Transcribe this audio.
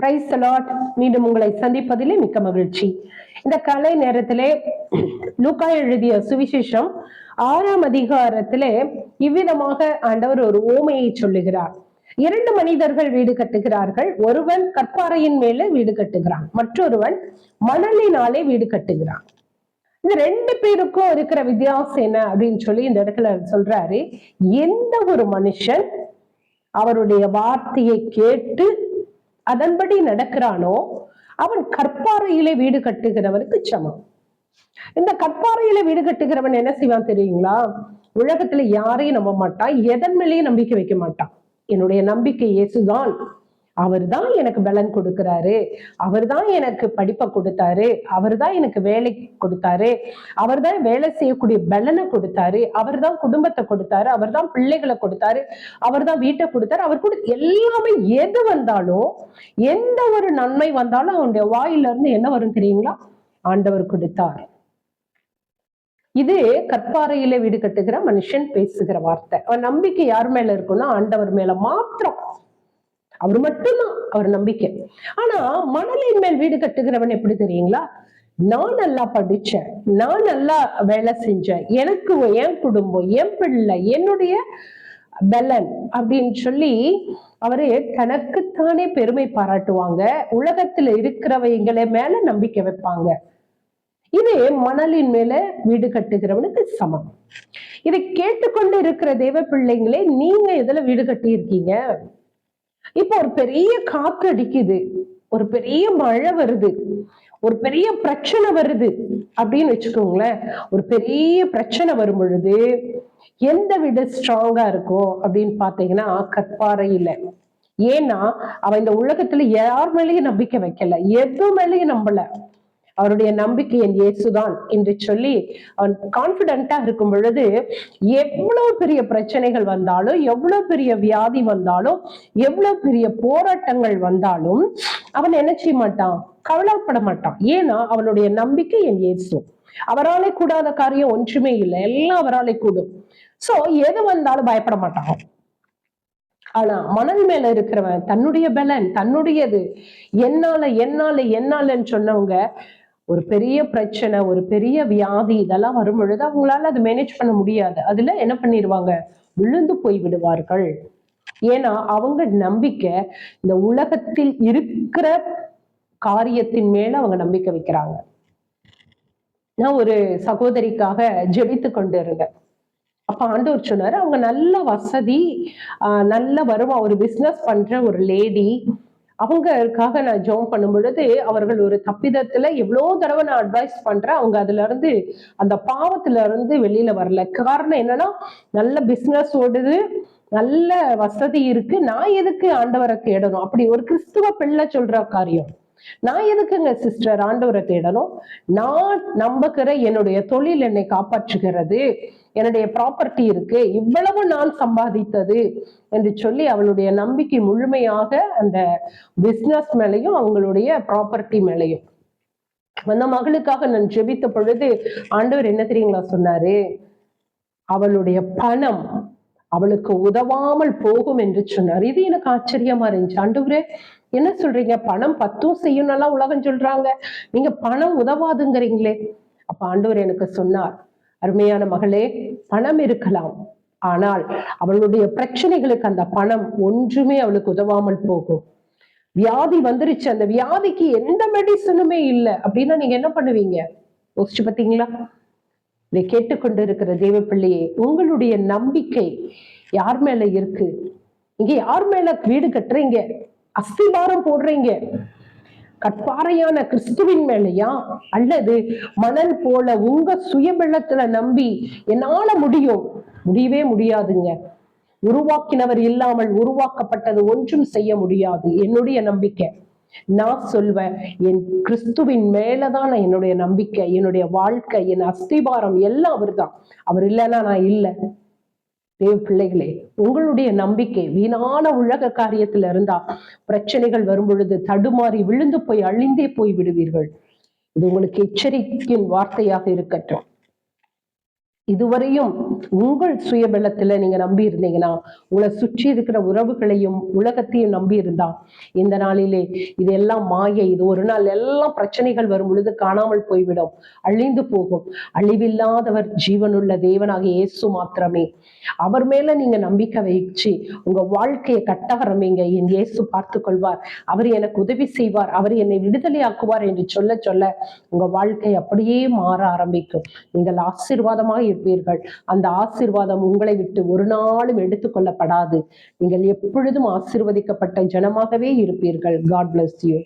Praise the Lord. மீண்டும் உங்களை சந்திப்பதிலே மிக்க மகிழ்ச்சி. இந்த காலை நேரத்திலே லூக்கா எழுதிய சுவிசேஷம் 6ஆம் அதிகாரத்திலே இவ்விதமாக ஆண்டவர் ஒரு ஓமையை சொல்லுகிறார். 2 மனிதர்கள் வீடு கட்டுகிறார்கள். ஒருவன் கற்பாறையின் மேலே வீடு கட்டுகிறான், மற்றொருவன் மணலினாலே வீடு கட்டுகிறான். இந்த 2 பேருக்கும் இருக்கிற வித்தியாசம் என்ன அப்படின்னு சொல்லி இந்த இடத்துல சொல்றாரு. எந்த ஒரு மனுஷன் அவருடைய வார்த்தையை கேட்டு அதன்படி நடக்கிறானோ அவன் கற்பாறையிலே வீடு கட்டுகிறவனுக்கு சமம். இந்த கற்பாறையில வீடு கட்டுகிறவன் என்ன செய்வான் தெரியுங்களா? உலகத்துல யாரையும் நம்ப மாட்டான், எதன் மேலேயும் நம்பிக்கை வைக்க மாட்டான். என்னுடைய நம்பிக்கை இயேசுதான், அவர் தான் எனக்கு பலன் கொடுக்கிறாரு, அவர் தான் எனக்கு படிப்பை கொடுத்தாரு, அவர் தான் எனக்கு வேலை கொடுத்தாரு, அவர் தான் வேலை செய்யக்கூடிய பலனை கொடுத்தாரு, அவர் தான் குடும்பத்தை கொடுத்தாரு, அவர் தான் பிள்ளைகளை கொடுத்தாரு, அவர் தான் வீட்டை கொடுத்தாரு, அவர் எல்லாமே எது வந்தாலும் எந்த ஒரு நன்மை வந்தாலும் அவனுடைய வாயில இருந்து என்ன வரும் தெரியுங்களா? ஆண்டவர் கொடுத்தார். இது கற்பாறையில வீடு கட்டுகிற மனுஷன் பேசுகிற வார்த்தை. அவன் நம்பிக்கை யார் மேல இருக்குன்னா ஆண்டவர் மேல மாத்திரம், அவர் மட்டும்தான் அவர் நம்பிக்கை. ஆனா மணலின் மேல் வீடு கட்டுகிறவன் எப்படி தெரியுங்களா? நான் நல்லா படிச்சேன், நான் நல்லா வேலை செஞ்சேன், எனக்கு என் குடும்பம், என் பிள்ளை, என்னுடைய பலன் அப்படின்னு சொல்லி அவரு தனக்குத்தானே பெருமை பாராட்டுவாங்க. உலகத்துல இருக்கிறவங்களை மேல நம்பிக்கை வைப்பாங்க. இது மணலின் மேல வீடு கட்டுகிறவனுக்கு சமம். இதை கேட்டுக்கொண்டு இருக்கிற தேவ பிள்ளைங்களே, நீங்க எதுல வீடு கட்டி இருக்கீங்க? இப்போ ஒரு பெரிய காத்து அடிக்குது, ஒரு பெரிய மழை வருது, ஒரு பெரிய பிரச்சனை வருது அப்படின்னு வச்சுக்கோங்களேன். ஒரு பெரிய பிரச்சனை வரும் பொழுது எந்த வீடு ஸ்ட்ராங்கா இருக்கும் அப்படின்னு பாத்தீங்கன்னா கற்பாறையில. ஏன்னா அவன் இந்த உலகத்துல யார் மேலேயும் நம்பிக்கை வைக்கல, எது மேலேயும் நம்பல. அவருடைய நம்பிக்கை என் இயேசுதான் என்று சொல்லி அவன் கான்பிடென்டா இருக்கும் பொழுது எவ்வளவு பெரிய பிரச்சனைகள் வந்தாலும், எவ்வளவு பெரிய வியாதி வந்தாலும், எவ்வளவு பெரிய போராட்டங்கள் வந்தாலும் அவன் என்ன செய்ய மாட்டான், கவலைப்பட மாட்டான். ஏன்னா அவனுடைய நம்பிக்கை என் இயேசு. அவராலே கூடாத காரியம் ஒன்றுமே இல்லை, எல்லாம் அவராலே கூடும். சோ எது வந்தாலும் பயப்பட மாட்டான். ஆனா மணல் மேல இருக்கிறவன் தன்னுடைய பலன், தன்னுடையது, என்னால என்னால என்னாலன்னு சொன்னவங்க ஒரு பெரிய பிரச்சனை, ஒரு பெரிய வியாதி இதெல்லாம் வரும் பொழுது அவங்களால அது மேனேஜ் பண்ண முடியாது. அதுல என்ன பண்ணிடுவாங்க, விழுந்து போய் விடுவார்கள். ஏன்னா அவங்க நம்பிக்கை இந்த உலகத்தில் இருக்கிற காரியத்தின் மேல அவங்க நம்பிக்கை வைக்கிறாங்க. நான் ஒரு சகோதரிக்காக ஜெபித்து கொண்டு இருந்தேன். அப்ப ஆண்டவர் சொன்னாரு, அவங்க நல்ல வசதி, நல்ல வருமா, ஒரு பிசினஸ் பண்ற ஒரு லேடி. அவங்களுக்காக நான் ஜெபம் பண்ணும் பொழுது அவர்கள் ஒரு தப்பிதத்துல எவ்வளோ தடவை நான் அட்வைஸ் பண்றேன், அவங்க அதுல இருந்து அந்த பாவத்துல இருந்து வெளியில வரல. காரணம் என்னன்னா, நல்ல பிசினஸ் ஓடுது, நல்ல வசதி இருக்கு, நான் எதுக்கு ஆண்டவரை தேடணும்? அப்படி ஒரு கிறிஸ்துவ பிள்ளை சொல்ற காரியம். நான் எதுக்குங்க சிஸ்டர் ஆண்டவரை தேடணும்? நான் நம்புகிற என்னுடைய தொழில் என்னை காப்பாற்றுகிறது, என்னுடைய ப்ராப்பர்ட்டி இருக்கு, இவ்வளவு நான் சம்பாதித்தது என்று சொல்லி அவளுடைய நம்பிக்கை முழுமையாக அந்த பிசினஸ் மேலையும் அவங்களுடைய ப்ராப்பர்ட்டி மேலையும். அந்த மகளுக்காக நான் ஜெபித்த பொழுது ஆண்டவர் என்ன தெரியுங்களா சொன்னாரு? அவளுடைய பணம் அவளுக்கு உதவாமல் போகும் என்று சொன்னார். இது எனக்கு ஆச்சரியமா இருந்துச்சு. ஆண்டவரே என்ன சொல்றீங்க? பணம் 10 செய்யணும்லாம் உலகம் சொல்றாங்க, நீங்க பணம் உதவாதுங்கிறீங்களே. அப்ப ஆண்டவர் எனக்கு சொன்னார், அருமையான மகளே, பணம் இருக்கலாம், ஆனால் அவளுடைய பிரச்சனைகளுக்கு அந்த பணம் ஒன்றுமே அவளுக்கு உதவாமல் போகும். வியாதி வந்துருச்சு, அந்த வியாதிக்கு எந்த மெடிசனுமே இல்லை அப்படின்னா நீங்க என்ன பண்ணுவீங்க? யோசிச்சு பார்த்தீங்களா? இதை கேட்டுக்கொண்டு இருக்கிற தேவ பிள்ளையே, உங்களுடைய நம்பிக்கை யார் மேல இருக்கு? இங்க யார் மேல வீடு கட்டுறீங்க, அஸ்திவாரம் போடுறீங்க? கற்பாறையான கிறிஸ்துவின் மேலையா, அல்லது மணல் போல உங்க சுயபலத்துல நம்பி என்னால முடியும்? முடியவே முடியாதுங்க. உருவாக்கினவர் இல்லாமல் உருவாக்கப்பட்டது ஒன்றும் செய்ய முடியாது. என்னுடைய நம்பிக்கை, நான் சொல்வேன், என் கிறிஸ்துவின் மேலதான் என்னுடைய நம்பிக்கை, என்னுடைய வாழ்க்கை, என் அஸ்திபாரம் எல்லாம் அவர் தான். அவர் இல்லைன்னா நான் இல்லை. தேவ பிள்ளைகளே, உங்களுடைய நம்பிக்கை வீணான உலக காரியத்துல இருந்தா பிரச்சனைகள் வரும் பொழுது தடுமாறி விழுந்து போய் அழிந்தே போய் விடுவீர்கள். இது உங்களுக்கு எச்சரிக்கையின் வார்த்தையாக இருக்கட்டும். இதுவரையும் உங்கள் சுயபலத்துல நீங்க நம்பி இருந்தீங்கன்னா, உங்களை சுற்றி இருக்கிற உறவுகளையும் உலகத்தையும் நம்பி இருந்தா, இந்த நாளிலே இதெல்லாம் மாயை. இது ஒரு நாள் எல்லாம் பிரச்சனைகள் வரும் பொழுது காணாமல் போய்விடும், அழிந்து போகும். அழிவில்லாதவர் ஜீவனுள்ள தேவனாகிய இயேசு மாத்திரமே. அவர் மேல நீங்க நம்பிக்கை வச்சு உங்க வாழ்க்கையை கட்டவரம்பீங்க. என் இயேசு பார்த்து கொள்வார், அவர் எனக்கு உதவி செய்வார், அவர் என்னை விடுதலை ஆக்குவார் என்று சொல்ல சொல்ல உங்க வாழ்க்கை அப்படியே மாற ஆரம்பிக்கும். நீங்கள் ஆசீர்வாதமாக இருப்பீர்கள். அந்த ஆசீர்வாதம் உங்களை விட்டு ஒரு நாளும் எடுத்துக்கொள்ளப்படாது. நீங்கள் எப்பொழுதும் ஆசீர்வதிக்கப்பட்ட ஜனமாகவே இருப்பீர்கள். God bless you.